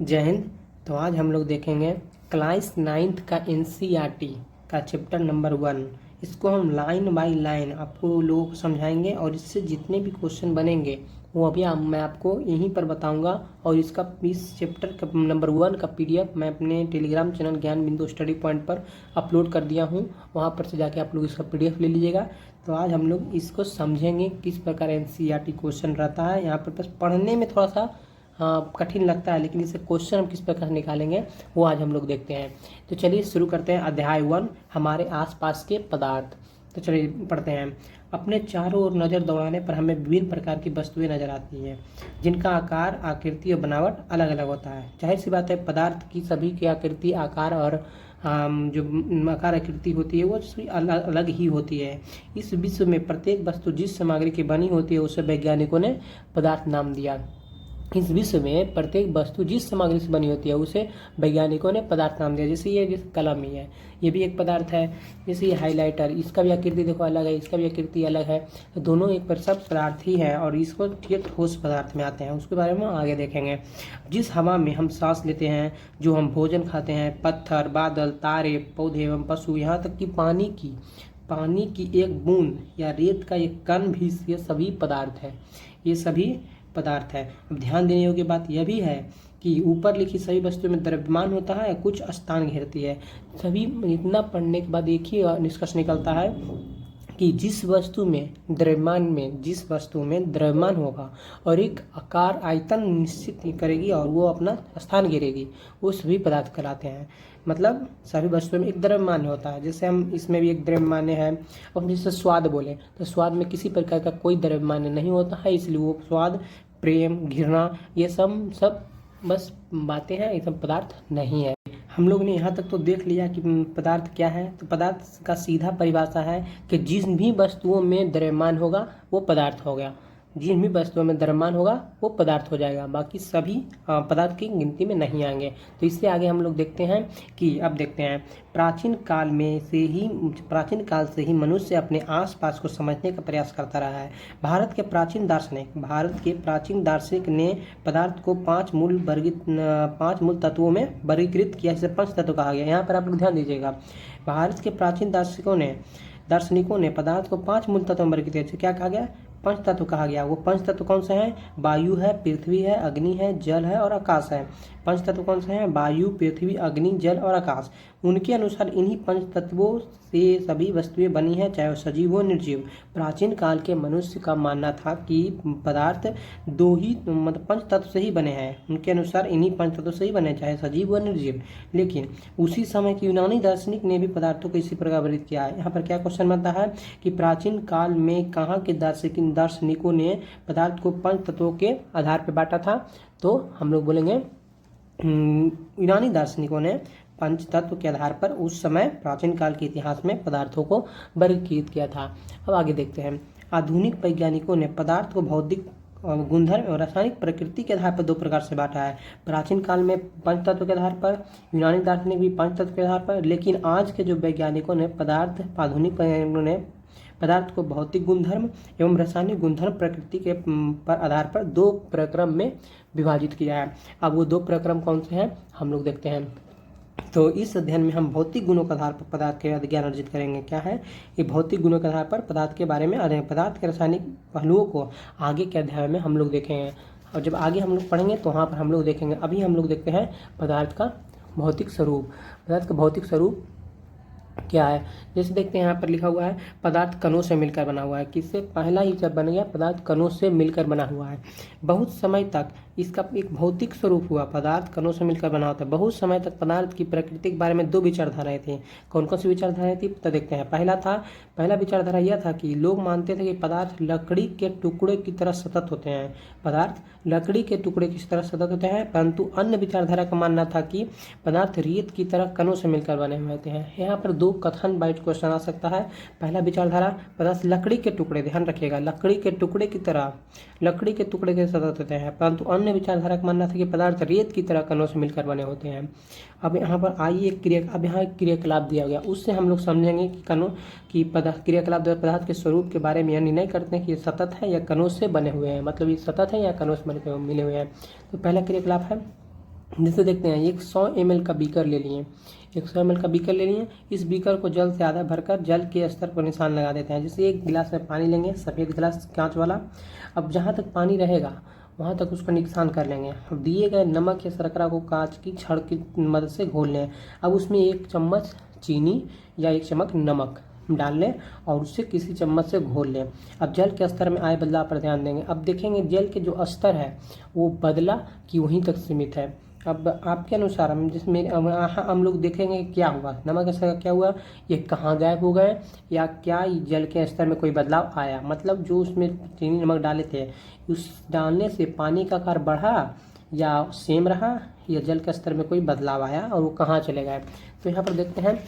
जय हिंद। तो आज हम लोग देखेंगे क्लास 9th का एनसीईआरटी का चैप्टर नंबर 1। इसको हम लाइन बाय लाइन आपको लोगों को समझाएंगे और इससे जितने भी क्वेश्चन बनेंगे वो अभी मैं आपको यहीं पर बताऊंगा। और इस चैप्टर का नंबर 1 का पीडीएफ मैं अपने टेलीग्राम चैनल ज्ञान बिंदु स्टडी पॉइंट पर अपलोड कर दिया हूँ, वहाँ पर से जाके आप लोग इसका पीडीएफ ले लीजिएगा। तो आज हम लोग इसको समझेंगे किस प्रकार एनसीईआरटी क्वेश्चन रहता है। यहाँ पर बस पढ़ने में थोड़ा सा कठिन लगता है, लेकिन इससे क्वेश्चन हम किस प्रकार निकालेंगे वो आज हम लोग देखते हैं। तो चलिए शुरू करते हैं। अध्याय 1, हमारे आसपास के पदार्थ। तो चलिए पढ़ते हैं। अपने चारों ओर नज़र दौड़ाने पर हमें विभिन्न प्रकार की वस्तुएं नजर आती हैं, जिनका आकार, आकृति और बनावट अलग अलग होता है। जाहिर सी बात है, पदार्थ की सभी की आकृति, आकार और जो आकार आकृति होती है वो अलग अलग ही होती है। इस विश्व में प्रत्येक वस्तु जिस सामग्री की बनी होती है उसे वैज्ञानिकों ने पदार्थ नाम दिया। इस विश्व में प्रत्येक वस्तु जिस सामग्री से बनी होती है उसे वैज्ञानिकों ने पदार्थ नाम दिया। जैसे ये कलम ही है, ये भी एक पदार्थ है। जैसे ये हाइलाइटर, इसका भी आकृति देखो अलग है, इसका भी आकृति अलग है। तो दोनों एक पर सब पदार्थ ही है और इसको ठीक ठोस पदार्थ में आते हैं। उसके बारे में आगे देखेंगे। जिस हवा में हम सांस लेते हैं, जो हम भोजन खाते हैं, पत्थर, बादल, तारे, पौधे एवं पशु, यहाँ तक कि पानी की एक बूंद या रेत का एक कण भी, ये सभी पदार्थ है। ये सभी पदार्थ है। अब ध्यान देने योग्य बात यह भी है कि ऊपर लिखी सभी वस्तुओं में द्रव्यमान होता है, कुछ स्थान घेरती है। सभी इतना पढ़ने के बाद एक ही निष्कर्ष निकलता है कि जिस वस्तु में द्रव्यमान होगा और एक आकार आयतन निश्चित करेगी और वो अपना स्थान घेरेगी, वो सभी पदार्थ कहलाते हैं। मतलब सभी वस्तुओं में एक द्रव्यमान होता है। जैसे हम इसमें भी एक द्रव्यमान्य है। अब जैसे स्वाद बोले तो स्वाद में किसी प्रकार का कोई द्रव्यमान्य नहीं होता है, इसलिए वो स्वाद, प्रेम, घृणा, ये सब बस बातें हैं, ये सब पदार्थ नहीं है। हम लोग ने यहाँ तक तो देख लिया कि पदार्थ क्या है। तो पदार्थ का सीधा परिभाषा है कि जिन भी वस्तुओं में द्रव्यमान होगा वो पदार्थ हो गया, जिन भी वस्तुओं में द्रव्यमान होगा वो पदार्थ हो जाएगा, बाकी सभी पदार्थ की गिनती में नहीं आएंगे। तो इससे आगे हम लोग देखते हैं कि अब देखते हैं प्राचीन काल से ही मनुष्य अपने आसपास को समझने का प्रयास करता रहा है। भारत के प्राचीन दार्शनिक ने पदार्थ को 5 मूल तत्वों में वर्गीकृत किया, जिसे पंच तत्व कहा गया। यहाँ पर आप लोग ध्यान दीजिएगा। भारत के प्राचीन दार्शनिकों ने पदार्थ को 5 मूल तत्वों में वर्गीकृत किया। क्या कहा गया? पंच तत्व कहा गया। वो पंच तत्व कौन से हैं? वायु है, पृथ्वी है, अग्नि है, जल है और आकाश है। पंच तत्व कौन से हैं? वायु, पृथ्वी, अग्नि, जल और आकाश। उनके अनुसार इन्हीं पंच तत्वों से सभी वस्तुएं बनी हैं, चाहे वो सजीव हो निर्जीव। प्राचीन काल के मनुष्य का मानना था कि पदार्थ पंच तत्व से ही बने हैं। उनके अनुसार इन्हीं पंच तत्व से ही बने, चाहे सजीव व निर्जीव। लेकिन उसी समय के यूनानी दार्शनिक ने भी पदार्थों को इसी प्रकार वर्णित किया है। यहाँ पर क्या क्वेश्चन बनता है कि प्राचीन काल में कहाँ के दार्शनिकों ने पदार्थ को पंच तत्वों के आधार पर बांटा था? तो हम लोग बोलेंगे यूनानी दार्शनिकों ने पंच तत्व के आधार पर उस समय प्राचीन काल के इतिहास में पदार्थों को वर्गीकृत किया था। अब आगे देखते हैं। आधुनिक वैज्ञानिकों ने पदार्थ को भौतिक गुणधर्म और रासायनिक प्रकृति के आधार पर 2 प्रकार से बांटा है। प्राचीन काल में पंच तत्व के आधार पर, यूनानी दार्शनिक भी पंच तत्व के आधार पर, लेकिन आज के जो वैज्ञानिकों ने आधुनिक वैज्ञानिकों ने पदार्थ को भौतिक गुणधर्म एवं रासायनिक गुणधर्म प्रकृति के आधार पर 2 प्रक्रम में विभाजित किया है। अब वो 2 प्रक्रम कौन से हैं हम लोग देखते हैं। तो इस अध्ययन में हम भौतिक गुणों के आधार पर पदार्थ के ज्ञान अर्जित करेंगे। क्या है ये भौतिक गुणों के आधार पर पदार्थ के बारे में, पदार्थ के रासायनिक पहलुओं को आगे के अध्याय में हम लोग देखेंगे। और जब आगे हम लोग पढ़ेंगे तो वहाँ पर हम लोग देखेंगे। अभी हम लोग देखते हैं पदार्थ का भौतिक स्वरूप। पदार्थ का भौतिक स्वरूप क्या है? जैसे देखते हैं यहाँ पर लिखा हुआ है पदार्थ कणों से मिलकर बना हुआ है। किससे? पहला ही जब बन गया पदार्थ कणों से मिलकर बना हुआ है। बहुत समय तक इसका एक भौतिक स्वरूप हुआ, पदार्थ कणों से मिलकर बना होता है। बहुत समय तक पदार्थ की प्रकृति के बारे में 2 विचारधाराएं थी। कौन कौन सी विचारधाराएं थी तो देखते हैं। पहला विचारधारा यह था कि लोग मानते थे कि पदार्थ लकड़ी के टुकड़े की तरह सतत होते हैं। परंतु अन्य विचारधारा का मानना था कि पदार्थ रेत की तरह कणों से मिलकर बने हुए होते हैं। यहाँ पर 2 कथन बाइट क्वेश्चन आ सकता है। पहला विचारधारा, पदार्थ लकड़ी के टुकड़े, ध्यान रखिएगा, लकड़ी के टुकड़े के सतत होते हैं। परंतु अन्य विचारधारा का मानना था कि पदार्थ रेत की तरह कणों से मिलकर बने होते हैं। अब यहाँ पर आइए एक क्रियाकलाप दिया गया, उससे हम लोग समझेंगे कि क्रियाकलाप द्वारा पदार्थ के स्वरूप के बारे में यह निर्णय करते हैं कि ये सतत है या कणों से बने हुए हैं। मतलब ये सतत है या कणों से मिले हुए हैं। तो पहला क्रियाकलाप है जैसे देखते हैं, एक 100 ml का बीकर ले लिए, 100 ml का बीकर ले लिए। इस बीकर को जल से आधा भरकर जल के स्तर पर निशान लगा देते हैं। जैसे एक गिलास में पानी लेंगे, सफ़ेद गिलास कांच वाला। अब जहाँ तक पानी रहेगा वहाँ तक उसका निशान कर लेंगे। अब दिए गए नमक या शर्करा को कांच की छड़ की मदद से घोल लें। अब उसमें 1 चम्मच चीनी या 1 चम्मच नमक डाल लें और उससे किसी चम्मच से घोल लें। अब जल के स्तर में आए बदलाव पर ध्यान देंगे। अब देखेंगे जल के जो स्तर है वो बदला कि वहीं तक सीमित है। अब आपके अनुसार हम लोग देखेंगे क्या हुआ, नमक का स्तर क्या हुआ, ये कहाँ गायब हो गए, या क्या जल के स्तर में कोई बदलाव आया। मतलब जो उसमें चीनी नमक डाले थे उस डालने से पानी का आकार बढ़ा या सेम रहा, या जल के स्तर में कोई बदलाव आया और वो कहाँ चले गए। तो यहाँ पर देखते हैं,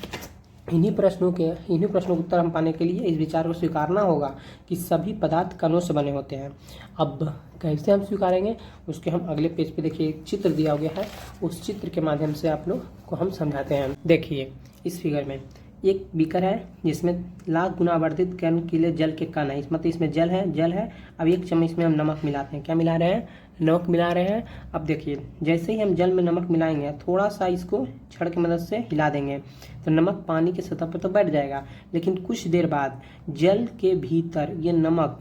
इन्हीं प्रश्नों के उत्तर हम पाने के लिए इस विचार को स्वीकारना होगा कि सभी पदार्थ कणों से बने होते हैं। अब कैसे हम स्वीकारेंगे उसके हम अगले पेज पे देखिए एक चित्र दिया गया है, उस चित्र के माध्यम से आप लोग को हम समझाते हैं। देखिए इस फिगर में एक बीकर है जिसमें लाख गुना वर्धित कण के लिए जल के कण है, मतलब इसमें जल है। अब 1 चम्मच में हम नमक मिलाते हैं। क्या मिला रहे हैं, नमक मिला रहे हैं। अब देखिए जैसे ही हम जल में नमक मिलाएंगे, थोड़ा सा इसको छड़ की मदद से हिला देंगे तो नमक पानी की सतह पर तो बैठ जाएगा, लेकिन कुछ देर बाद जल के भीतर ये नमक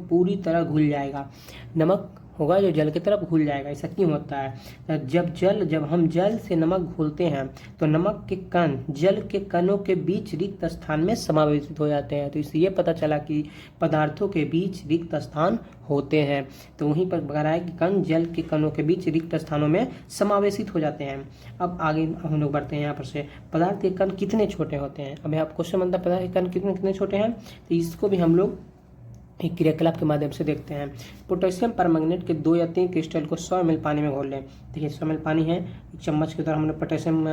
पूरी तरह घुल जाएगा। नमक होगा जो जल की तरफ घुल जाएगा। ऐसा क्यों होता है, जब हम जल से नमक घोलते हैं तो नमक के कण जल के कणों के बीच रिक्त स्थान में समावेशित हो जाते हैं। तो इससे ये पता चला कि पदार्थों के बीच रिक्त स्थान होते हैं। तो वहीं पर बता रहा है कि कण जल के कणों के बीच रिक्त स्थानों में समावेशित हो जाते हैं। अब आगे हम लोग बढ़ते हैं यहाँ पर से, पदार्थ के कण कितने छोटे होते हैं। अब यहाँ क्वेश्चन बनता है पदार्थ के कण कितने छोटे हैं, तो इसको भी हम लोग एक क्रियाकलाप के माध्यम से देखते हैं। पोटेशियम परमैंगनेट के 2 या 3 क्रिस्टल को 100 ml पानी में घोल लें। देखिए 100 ml पानी है, 1 चम्मच की तरह हमने पोटेशियम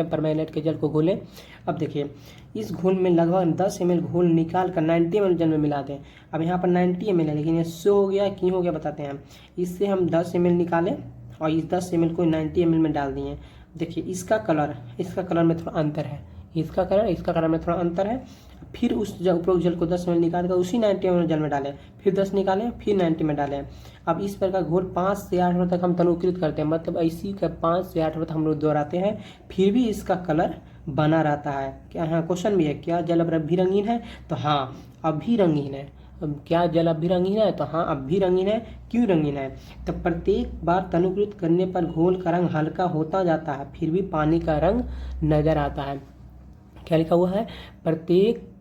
परमैंगनेट के जल को घोलें। अब देखिए इस घोल में लगभग 10 ml घोल निकाल कर 90 ml जल में मिला दें। अब यहाँ पर 90 ml है, लेकिन ये 100 हो गया, क्यों हो गया बताते हैं। इससे हम 10 ml निकालें और इस 10 ml को 90 ml में डाल दिए। देखिए इसका कलर में थोड़ा अंतर है, इसका कलर में थोड़ा अंतर है। फिर उस उपरोक्त जल को 10 ml निकाल कर उसी 90 ml जल में डालें, फिर 10 निकालें, फिर 90 में डालें। अब इस प्रकार घोल 5 से 8 बार तक हम तनुकृत करते हैं, मतलब इसी का 5 से 8 बार हम लोग दोहराते हैं, फिर भी इसका कलर बना रहता है। क्या यहाँ क्वेश्चन भी है, क्या जल अब भी रंगीन है, तो हाँ अब भी रंगीन है। क्या जल अब भी रंगीन है, तो हाँ अब भी रंगीन है। क्यों रंगीन है, तो प्रत्येक बार तनुकृत करने पर घोल का रंग हल्का होता जाता है, फिर भी पानी का रंग नजर आता है। क्या लिखा हुआ है, प्रत्येक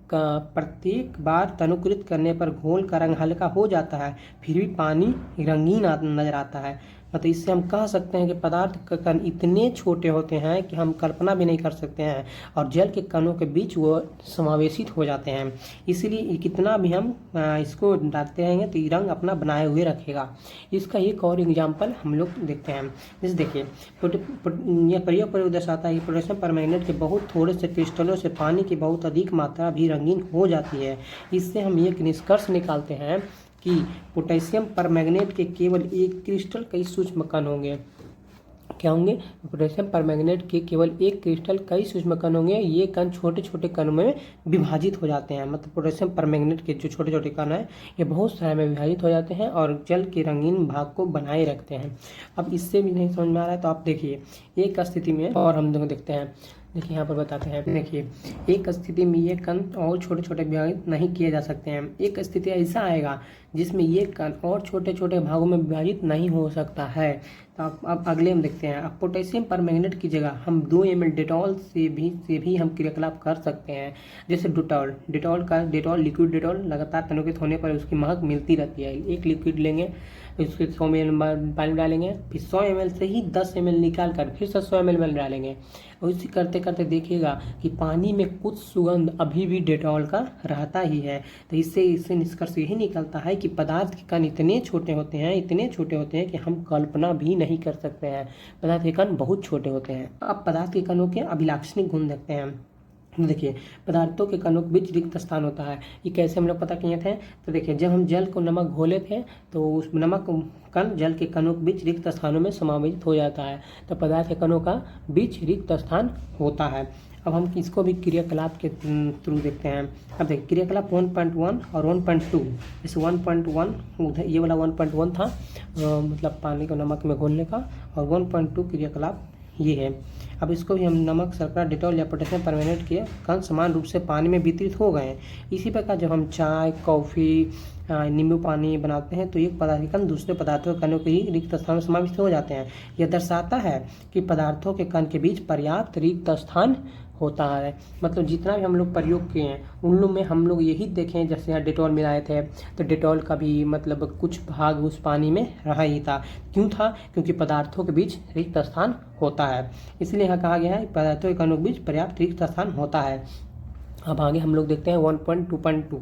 बार तनुकृत करने पर घोल का रंग हल्का हो जाता है, फिर भी पानी रंगीन नजर आता है। मतलब इससे हम कह सकते हैं कि पदार्थ के कण इतने छोटे होते हैं कि हम कल्पना भी नहीं कर सकते हैं, और जल के कणों के बीच वो समावेशित हो जाते हैं। इसीलिए कितना भी हम इसको डालते रहेंगे तो ये रंग अपना बनाए हुए रखेगा। इसका एक और एग्जाम्पल हम लोग देखते हैं। जैसे देखिए यह प्रयोग दर्शाता है कि पोटेशियम परमैंगनेट के बहुत थोड़े से क्रिस्टलों से पानी की बहुत अधिक मात्रा भी रंगीन हो जाती है। इससे हम एक निष्कर्ष निकालते हैं कि पोटेशियम परमैंगनेट के केवल एक क्रिस्टल कई सूक्ष्म कण होंगे। क्या होंगे, पोटेशियम परमैंगनेट के केवल एक क्रिस्टल कई सूक्ष्म कण होंगे। ये कण छोटे छोटे कणों में विभाजित हो जाते हैं। मतलब पोटेशियम परमैंगनेट के जो छोटे छोटे कण हैं ये बहुत सारे में विभाजित हो जाते हैं और जल के रंगीन भाग को बनाए रखते हैं। अब इससे भी नहीं समझ में आ रहा है तो आप देखिए एक स्थिति में और हम दोनों देखते हैं। देखिए यहाँ पर बताते हैं, देखिए एक स्थिति में ये कण और छोटे छोटे विभाजित नहीं किए जा सकते हैं। एक स्थिति ऐसा आएगा जिसमें ये कण और छोटे छोटे भागों में विभाजित नहीं हो सकता है। तो अब अगले हम देखते हैं। अब पोटेशियम परमैंगनेट की जगह हम 2 ml डेटॉल से भी हम क्रियाकलाप कर सकते हैं। जैसे डेटॉल लिक्विड डेटॉल लगातार तनुकृत होने पर उसकी महक मिलती रहती है। एक लिक्विड लेंगे, उसके 100 ml पानी डालेंगे, फिर 100 ml से ही 10 ml निकाल कर फिर से 100 ml में डालेंगे, और इसी करते करते देखिएगा कि पानी में कुछ सुगंध अभी भी डेटॉल का रहता ही है। तो इससे निष्कर्ष यही निकलता है कि पदार्थ के कण इतने छोटे होते हैं कि हम कल्पना भी नहीं कर सकते हैं। पदार्थ के कण बहुत छोटे होते हैं। अब पदार्थ के कणों के अभिलाक्षणिक गुण देखते हैं। तो देखिए पदार्थों के कणों के बीच रिक्त स्थान होता है। ये कैसे हम लोग पता किए थे? तो देखिए जब हम जल को नमक घोले थे तो उस नमक कण जल के कणों के बीच रिक्त स्थानों में समावेशित हो जाता है। तो पदार्थ के कणों का बीच रिक्त स्थान होता है। अब हम इसको भी क्रियाकलाप के थ्रू देखते हैं। अब देखिए क्रियाकलाप 1.1 और 1.2। इस 1.1 उधर ये वाला 1.1 था मतलब पानी को नमक में घोलने का, और 1.2 क्रियाकलाप ये है। अब इसको भी हम नमक, शर्करा, डेटॉल या पोटेशियम परमैंगनेट के कण समान रूप से पानी में वितरित हो गए हैं। इसी प्रकार जब हम चाय, कॉफ़ी, नींबू पानी बनाते हैं तो एक पदार्थ के कण दूसरे पदार्थों के कणों के ही रिक्त स्थान में समाविष्ट हो जाते हैं। यह दर्शाता है कि पदार्थों के कण के बीच पर्याप्त रिक्त स्थान होता है। मतलब जितना भी हम लोग प्रयोग किए हैं उन लोग में हम लोग यही देखें, जैसे यहाँ डेटॉल मिलाए थे तो डेटॉल का भी मतलब कुछ भाग उस पानी में रहा ही था। क्यों था? क्योंकि पदार्थों के बीच रिक्त स्थान होता है, इसलिए यहाँ कहा गया है पदार्थों के कणों के बीच पर्याप्त रिक्त स्थान होता है। अब आगे हम लोग देखते हैं 1.2.2।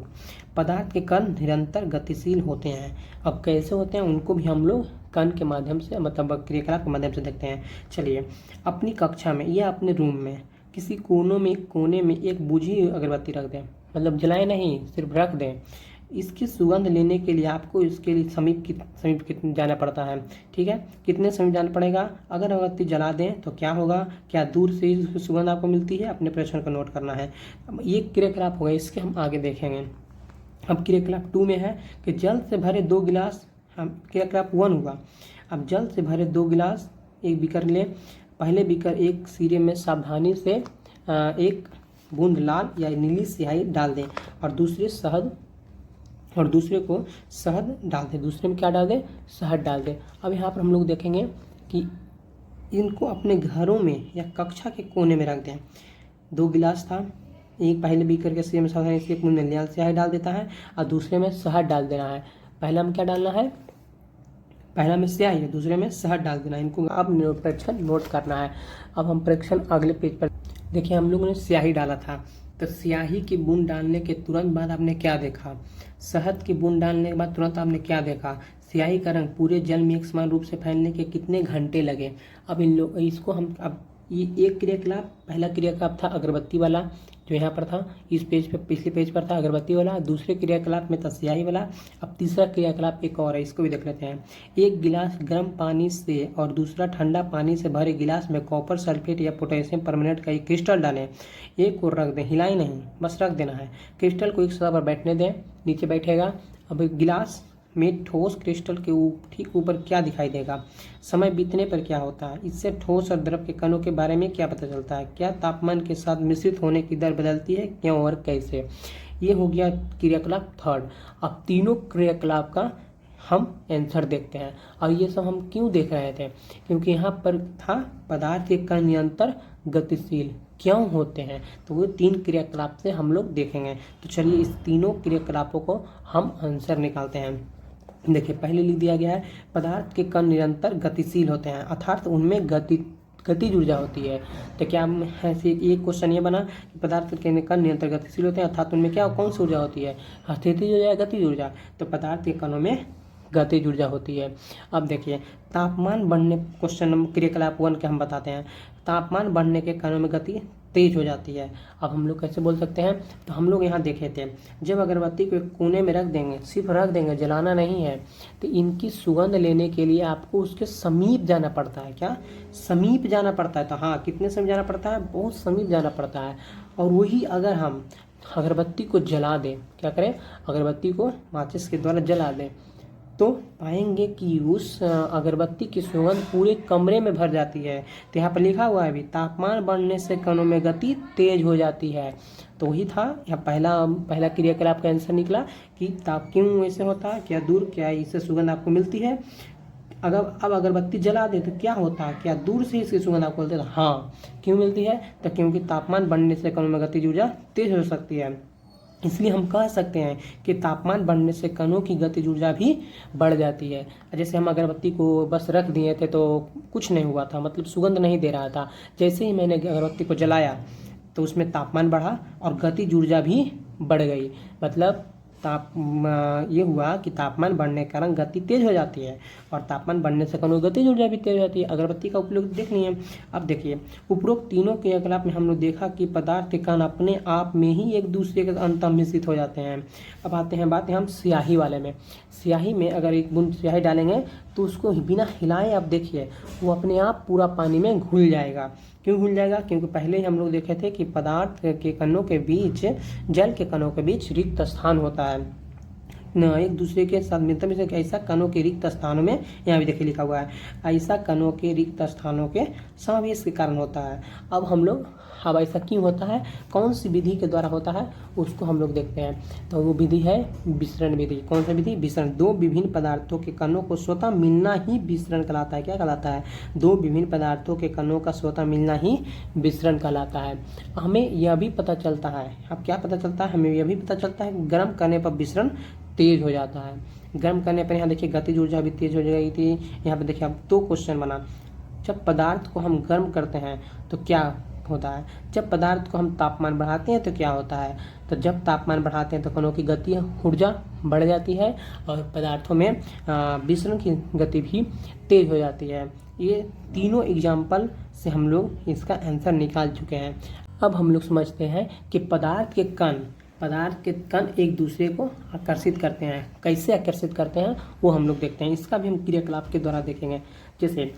पदार्थ के कण निरंतर गतिशील होते हैं। अब कैसे होते हैं उनको भी हम लोग कण के माध्यम से मतलब क्रियाकलाप के माध्यम से देखते हैं। चलिए अपनी कक्षा में या अपने रूम में किसी कोने में एक बुझी अगरबत्ती रख दें, मतलब जलाएं नहीं, सिर्फ रख दें। इसकी सुगंध लेने के लिए आपको इसके लिए समीप जाना पड़ता है। ठीक है, कितने समीप जाना पड़ेगा? अगर अगरबत्ती जला दें तो क्या होगा, क्या दूर से ही सुगंध आपको मिलती है? अपने परीक्षण को नोट करना है। अब ये क्रियाकलाप होगा, इसके हम आगे देखेंगे। अब क्रियाकलाप 2 में है कि जल से भरे 2 गिलास, हम क्रियाकलाप 1 हुआ। अब जल से भरे 2 गिलास एक बीकर लें। पहले बीकर एक सिरे में सावधानी से एक बूंद लाल या नीली स्याही डाल दें और दूसरे को शहद डाल दें। दूसरे में क्या डाल दें? शहद डाल दें। अब यहाँ पर हम लोग देखेंगे कि इनको अपने घरों में या कक्षा के कोने में रख दें। 2 गिलास था, एक पहले बीकर के सिरे में सावधानी से एक बूंद लाल स्याही डाल देता है और दूसरे में शहद डाल देना है। पहला में क्या डालना है? पहला में स्याही है, दूसरे में शहद डाल देना है। इनको अब परीक्षण नोट करना है। अब हम परीक्षण अगले पेज पर देखिए। हम लोगों ने स्याही डाला था तो स्याही की बूंद डालने के तुरंत बाद आपने क्या देखा? शहद की बूंद डालने के बाद तुरंत आपने क्या देखा? स्याही का रंग पूरे जल में एक समान रूप से फैलने के कितने घंटे लगे? अब इसको हम अब ये एक क्रियाकलाप, पहला क्रियाकलाप था अगरबत्ती वाला जो यहाँ पर था, इस पेज पे पिछले पेज पर था अगरबत्ती वाला। दूसरे क्रियाकलाप में था स्याही वाला। अब तीसरा क्रियाकलाप एक और है, इसको भी देख लेते हैं। एक गिलास गर्म पानी से और दूसरा ठंडा पानी से भरे गिलास में कॉपर सल्फेट या पोटेशियम परमैंगनेट का एक क्रिस्टल डालें। एक को रख दें, हिलाई नहीं, बस रख देना है। क्रिस्टल को एक सतह पर बैठने दें, नीचे बैठेगा। अब गिलास में ठोस क्रिस्टल के ठीक ऊपर क्या दिखाई देगा? समय बीतने पर क्या होता है? इससे ठोस और द्रव के कणों के बारे में क्या पता चलता है? क्या तापमान के साथ मिश्रित होने की दर बदलती है? क्यों और कैसे? ये हो गया क्रियाकलाप 3। अब तीनों क्रियाकलाप का हम आंसर देखते हैं। और ये सब हम क्यों देख रहे थे? क्योंकि यहाँ पर था पदार्थ के कण निरंतर गतिशील क्यों होते हैं, तो वो 3 क्रियाकलाप से हम लोग देखेंगे। तो चलिए इस तीनों क्रियाकलापों को हम आंसर निकालते हैं। देखिए पहले लिख दिया गया है पदार्थ के कण निरंतर गतिशील होते हैं, अर्थात उनमें गतिज ऊर्जा होती है। तो क्या ऐसे एक क्वेश्चन ये बना कि पदार्थ के कण निरंतर गतिशील होते हैं अर्थात उनमें क्या कौन सी ऊर्जा होती है? स्थितिज ऊर्जा या गतिज ऊर्जा? तो पदार्थ के कणों में गतिज ऊर्जा होती है। अब देखिए तापमान बढ़ने, क्वेश्चन नंबर क्रियाकलाप 1 के हम बताते हैं। तापमान बढ़ने के कणों में गति तेज हो जाती है। अब हम लोग कैसे बोल सकते हैं? तो हम लोग यहाँ देखे थे जब अगरबत्ती को एक कोने में रख देंगे, सिर्फ रख देंगे, जलाना नहीं है, तो इनकी सुगंध लेने के लिए आपको उसके समीप जाना पड़ता है। क्या? समीप जाना पड़ता है। तो हाँ, कितने समीप जाना पड़ता है? बहुत समीप जाना पड़ता है। और वही अगर हम अगरबत्ती को जला दें, क्या करें? अगरबत्ती को माचिस के द्वारा जला दें तो पाएंगे कि उस अगरबत्ती की सुगंध पूरे कमरे में भर जाती है। तो यहाँ पर लिखा हुआ है अभी तापमान बढ़ने से कणों में गति तेज हो जाती है। तो वही था यहाँ पहला क्रियाकलाप का आंसर निकला कि ताप क्यों ऐसे होता है, क्या दूर, क्या इससे सुगंध आपको मिलती है? अब अगरबत्ती जला दे तो क्या होता है? क्या दूर से इसकी सुगंध आपको मिलती है? हाँ, क्यों मिलती है? तो क्योंकि तापमान बढ़ने से कणों में गतिज ऊर्जा तेज हो सकती है। इसलिए हम कह सकते हैं कि तापमान बढ़ने से कणों की गतिज ऊर्जा भी बढ़ जाती है। जैसे हम अगरबत्ती को बस रख दिए थे तो कुछ नहीं हुआ था, मतलब सुगंध नहीं दे रहा था। जैसे ही मैंने अगरबत्ती को जलाया तो उसमें तापमान बढ़ा और गतिज ऊर्जा भी बढ़ गई, मतलब ये हुआ कि तापमान बढ़ने के कारण गति तेज हो जाती है, और तापमान बढ़ने से कणों की गतिज ऊर्जा भी तेज हो जाती है। अगरबत्ती का उपयोग देख लिए। अब देखिए, उपरोक्त तीनों क्रियाकलाप में हम लोग देखा कि पदार्थ के कण अपने आप में ही एक दूसरे के अंत मिश्रित हो जाते हैं। अब आते हैं बात हम स्याही वाले में। स्याही में अगर एक बूंद स्याही डालेंगे तो उसको बिना हिलाए आप देखिए वो अपने आप पूरा पानी में घुल जाएगा। क्यों घुल जाएगा? क्योंकि पहले ही हम लोग देखे थे कि पदार्थ के कणों के बीच, जल के कणों के बीच रिक्त स्थान होता है न, एक दूसरे के साथ मिलता है। ऐसा कणों के रिक्त स्थानों में, यहाँ भी देखिए लिखा हुआ है, ऐसा कणों के रिक्त स्थानों के समावेश के कारण होता है। अब ऐसा क्यों होता है, कौन सी विधि के द्वारा होता है, उसको हम लोग देखते हैं। तो वो विधि है विसरण विधि। कौन सा विधि? विसरण। दो विभिन्न पदार्थों के कणों को स्वतः मिलना ही विसरण कहलाता है। क्या कहलाता है? दो विभिन्न पदार्थों के कणों का स्वतः मिलना ही विसरण कहलाता है। हमें यह भी पता चलता है, अब क्या पता चलता है? हमें यह भी पता चलता है गर्म करने पर विसरण तेज हो जाता है। गर्म करने पर यहाँ देखिए गतिज ऊर्जा भी तेज हो जाएगी थी। यहाँ पे देखिए अब 2 क्वेश्चन बना। जब पदार्थ को हम गर्म करते हैं तो क्या होता है? जब पदार्थ को हम तापमान बढ़ाते हैं तो क्या होता है? तो जब तापमान बढ़ाते हैं तो कणों की गति ऊर्जा बढ़ जाती है और पदार्थों में विसरण की गति भी तेज हो जाती है। ये तीनों एग्जाम्पल से हम लोग इसका आंसर निकाल चुके हैं। अब हम लोग समझते हैं कि पदार्थ के कण एक दूसरे को आकर्षित करते हैं। कैसे आकर्षित करते हैं वो हम लोग देखते हैं। इसका भी हम क्रियाकलाप के द्वारा देखेंगे। जैसे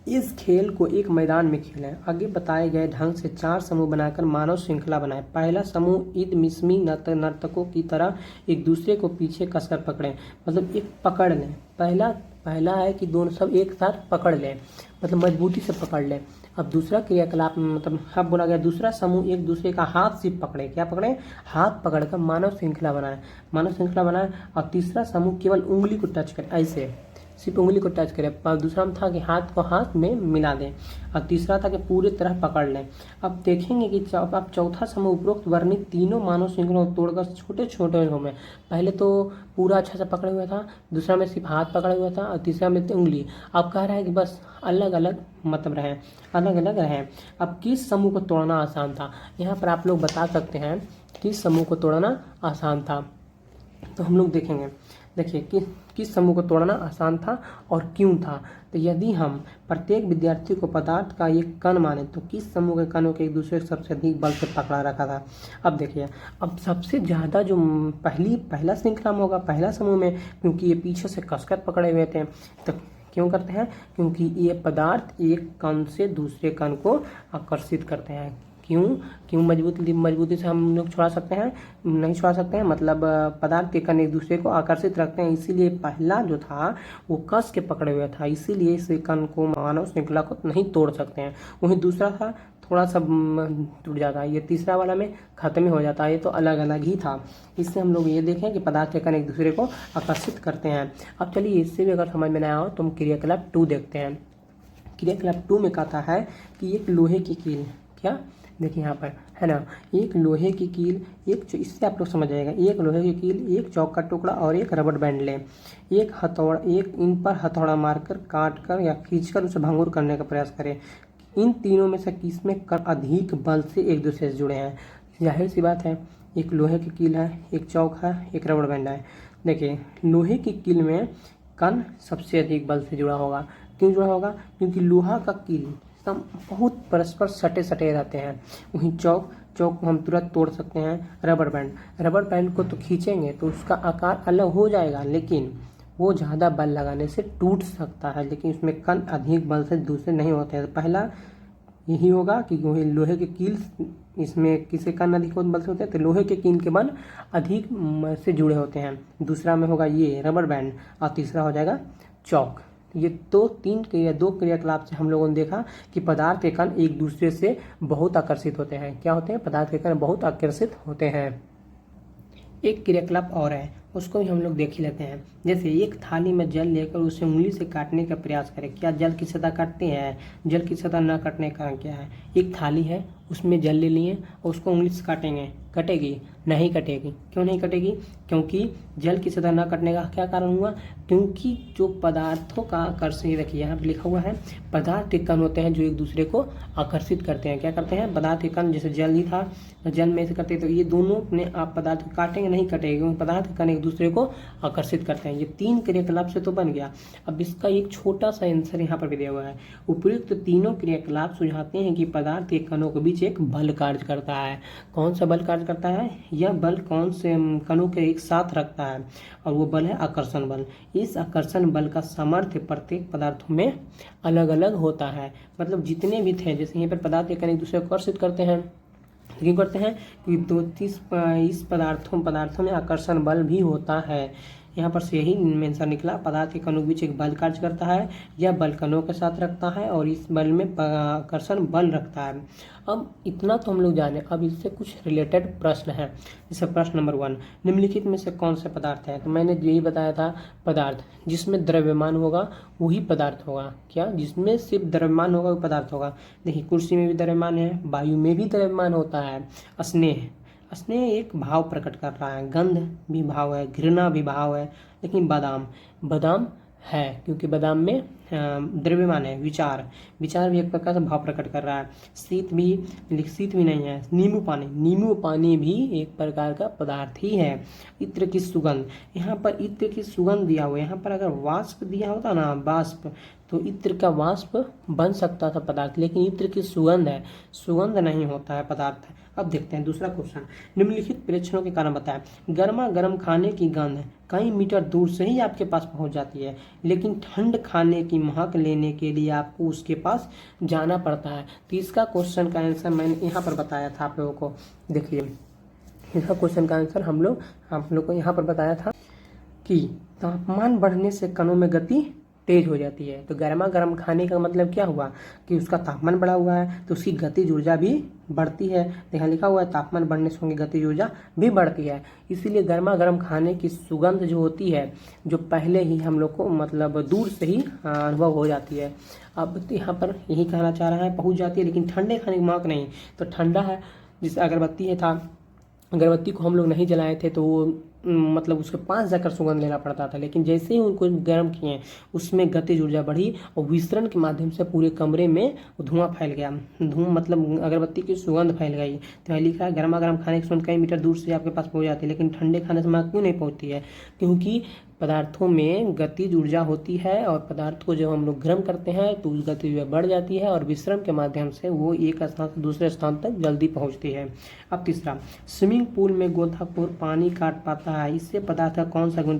इस खेल को एक मैदान में खेलें। आगे बताए गए ढंग से 4 समूह बनाकर मानव श्रृंखला बनाएं। पहला समूह ईद मिस्मी नर्तकों की तरह एक दूसरे को पीछे कसकर पकड़ें, मतलब एक पकड़ लें। पहला है कि दोनों सब एक साथ पकड़ लें, मतलब मजबूती से पकड़ लें। अब दूसरा क्रियाकलाप मतलब अब बोला गया दूसरा समूह एक दूसरे का हाथ सिर्फ पकड़े। क्या पकड़े? हाथ पकड़कर मानव श्रृंखला बनाए। और तीसरा समूह केवल उंगली को टच करे, ऐसे सिर्फ उंगली को टच करे। दूसरा में था कि हाथ को हाथ में मिला दें, और तीसरा था कि पूरी तरह पकड़ लें। अब देखेंगे कि अब चौथा समूह उपरोक्त वर्णित तीनों मानव श्रृंखला को तोड़कर छोटे छोटे में, पहले तो पूरा अच्छा से पकड़े हुआ था, दूसरा में सिर्फ हाथ पकड़े हुआ था, और तीसरा में उंगली। अब कह रहा है कि बस अलग अलग मतलब रहें। अब किस समूह को तोड़ना आसान था? यहाँ पर आप लोग बता सकते हैं किस समूह को तोड़ना आसान था। तो हम लोग देखेंगे, देखिए किस समूह को तोड़ना आसान था और क्यों था। तो यदि हम प्रत्येक विद्यार्थी को पदार्थ का एक कण माने तो किस समूह के कणों के एक दूसरे को सबसे अधिक बल से पकड़ा रखा था। अब देखिए, अब सबसे ज़्यादा जो पहला श्रृंखला में होगा, पहला समूह में, क्योंकि ये पीछे से कसकर पकड़े हुए थे। तो क्यों करते हैं? क्योंकि ये पदार्थ एक कण से दूसरे कण को आकर्षित करते हैं। क्यों मजबूती से हम लोग छुड़ा सकते हैं? नहीं छुड़ा सकते हैं, मतलब पदार्थ के कण एक दूसरे को आकर्षित रखते हैं, इसीलिए पहला जो था वो कस के पकड़े हुए था, इसीलिए इस कण को मानव श्रृंखला को नहीं तोड़ सकते हैं। वहीं दूसरा था थोड़ा सा टूट जाता है, ये तीसरा वाला में खत्म ही हो जाता है। ये तो अलग अलग ही था। इससे हम लोग ये देखें कि पदार्थ के कण एक दूसरे को आकर्षित करते हैं। अब चलिए इससे भी अगर समझ में ना आए तो हम क्रियाकलाप 2 देखते हैं। क्रियाकलाप 2 में कहता है कि एक लोहे की कील, क्या देखिए यहाँ पर है ना, एक लोहे की कील, इससे आप लोग समझ जाएगा, एक लोहे की कील, एक चौक का टुकड़ा और एक रबड़ बैंड लें। एक इन पर हथौड़ा मारकर, काट कर या खींचकर उसे भंगुर करने का प्रयास करें। इन तीनों में से किसमें कण अधिक बल से एक दूसरे से जुड़े हैं? जाहिर सी बात है, एक लोहे की कील है, एक चौक है, एक रबड़ बैंड है। देखिए लोहे की कील में कण सबसे अधिक बल से जुड़ा होगा। क्यों जुड़ा होगा? क्योंकि लोहा का कील बहुत परस्पर सटे रहते हैं। वहीं चौक को हम तुरंत तोड़ सकते हैं। रबड़ बैंड को तो खींचेंगे तो उसका आकार अलग हो जाएगा, लेकिन वो ज़्यादा बल लगाने से टूट सकता है, लेकिन उसमें कण अधिक बल से दूसरे नहीं होते हैं। पहला यही होगा कि लोहे के कील, इसमें किसे कण अधिक बल से होते हैं? तो लोहे के कील के बल अधिक से जुड़े होते हैं। दूसरा में होगा ये रबड़ बैंड, और तीसरा हो जाएगा चौक। ये दो क्रियाकलाप से हम लोगों ने देखा कि पदार्थ के कण एक दूसरे से बहुत आकर्षित होते हैं। क्या होते हैं? पदार्थ के कण बहुत आकर्षित होते हैं। एक क्रियाकलाप और है, उसको भी हम लोग देख ही लेते हैं। जैसे एक थाली में जल लेकर उसे उंगली से काटने का प्रयास करें, क्या जल की सतह काटते हैं? जल की सतह न काटने का कारण क्या है? एक थाली है, उसमें जल ले लिए और उसको उंगली से काटेंगे, कटेगी? नहीं कटेगी। क्यों नहीं कटेगी? क्योंकि जल की सतह न कटने का क्या कारण हुआ? क्योंकि जो पदार्थों का आकर्षण, देखिए यहाँ पर लिखा हुआ है, पदार्थ के कण होते हैं जो एक दूसरे को आकर्षित करते हैं। क्या करते हैं? पदार्थ के कण, जैसे जल ही था, जल में से करते तो ये दोनों अपने आप पदार्थ को काटेंगे, नहीं कटेंगे, क्योंकि पदार्थ के कण एक दूसरे को आकर्षित करते हैं। ये 3 क्रियाकलाप से तो बन गया। अब इसका एक छोटा सा आंसर यहाँ पर भी दिया हुआ है। उपयुक्त तीनों क्रियाकलाप सुझाते हैं कि पदार्थ के कणों के बीच एक बल कार्य करता है। कौन सा बल कार्य करता है? यह बल कौन से कणों के एक साथ रखता है, और वो बल है आकर्षण बल। इस आकर्षण बल का सामर्थ्य प्रत्येक पदार्थों में अलग अलग होता है। मतलब जितने भी थे, जैसे यहाँ पर पदार्थ के कण एक दूसरे को आकर्षित करते हैं, क्यों करते हैं? क्योंकि इस पदार्थों में आकर्षण बल भी होता है। यहाँ पर से यही आंसर निकला, पदार्थ के कणों के बीच एक बल कार्य करता है, यह बल कणों के साथ रखता है और इस बल में आकर्षण बल रखता है। अब इतना तो हम लोग जाने, अब इससे कुछ रिलेटेड प्रश्न है। जैसे प्रश्न नंबर 1, निम्नलिखित में से कौन से पदार्थ है? तो मैंने यही बताया था, पदार्थ जिसमें द्रव्यमान होगा वही पदार्थ होगा। क्या? जिसमें सिर्फ द्रव्यमान होगा वो पदार्थ होगा। देखिए कुर्सी में भी द्रव्यमान है, वायु में भी द्रव्यमान होता है। स्नेह, स्नेह एक भाव प्रकट कर रहा है, गंध भी भाव है, घृणा भी भाव है। लेकिन बादाम, बादाम है क्योंकि बादाम में द्रव्यमान है। विचार, विचार भी एक प्रकार से भाव प्रकट कर रहा है। शीत भी नहीं है। नींबू पानी, नींबू पानी भी एक प्रकार का पदार्थ ही है। इत्र की सुगंध, यहाँ पर इत्र की सुगंध दिया हुआ है। यहाँ पर अगर वाष्प दिया होता ना, वाष्प, तो इत्र का वाष्प बन सकता था पदार्थ, लेकिन इत्र की सुगंध है, सुगंध नहीं होता है पदार्थ। अब देखते हैं दूसरा क्वेश्चन, निम्नलिखित प्रेक्षणों के कारण बताएं। गर्मा गर्म खाने की गंध कई मीटर दूर से ही आपके पास पहुंच जाती है, लेकिन ठंड खाने की महक लेने के लिए आपको उसके पास जाना पड़ता है। तो इसका क्वेश्चन का आंसर मैंने यहाँ पर बताया था आप लोगों को। देखिए इसका क्वेश्चन का आंसर हम लोग को यहाँ पर बताया था कि तापमान बढ़ने से कणों में गति तेज हो जाती है। तो गर्मा गर्म खाने का मतलब क्या हुआ कि उसका तापमान बढ़ा हुआ है, तो उसकी गतिज ऊर्जा भी बढ़ती है। यहाँ लिखा हुआ है तापमान बढ़ने से उनकी गतिज ऊर्जा भी बढ़ती है। इसीलिए गर्मा गर्म खाने की सुगंध जो होती है, जो पहले ही हम लोग को मतलब दूर से ही अनुभव हो जाती है। अब यहाँ पर यही कहना चाह रहा है, पहुँच जाती है, लेकिन ठंडे खाने की महक नहीं। तो ठंडा है, जैसे अगरबत्ती है था, अगरबत्ती को हम लोग नहीं जलाए थे तो वो मतलब उसके पास जाकर सुगंध लेना पड़ता था, लेकिन जैसे ही उनको गर्म किए उसमें गतिज ऊर्जा बढ़ी और विसरण के माध्यम से पूरे कमरे में धुआं फैल गया। धुआं मतलब अगरबत्ती की सुगंध फैल गई। तो यहाँ लिखा है गर्मा गर्म खाने की सुगंध कई मीटर दूर से आपके पास पहुंच जाती है, लेकिन ठंडे खाने से क्यों नहीं पहुंचती है? क्योंकि पदार्थों में गतिज ऊर्जा होती है और पदार्थ को जब हम लोग गर्म करते हैं तो उस गतिज ऊर्जा बढ़ जाती है और विश्रम के माध्यम से वो एक स्थान से दूसरे स्थान तक जल्दी पहुंचती है। अब तीसरा, स्विमिंग पूल में गोताखोर पानी काट पाता है, इससे पदार्थ का कौन सा गुण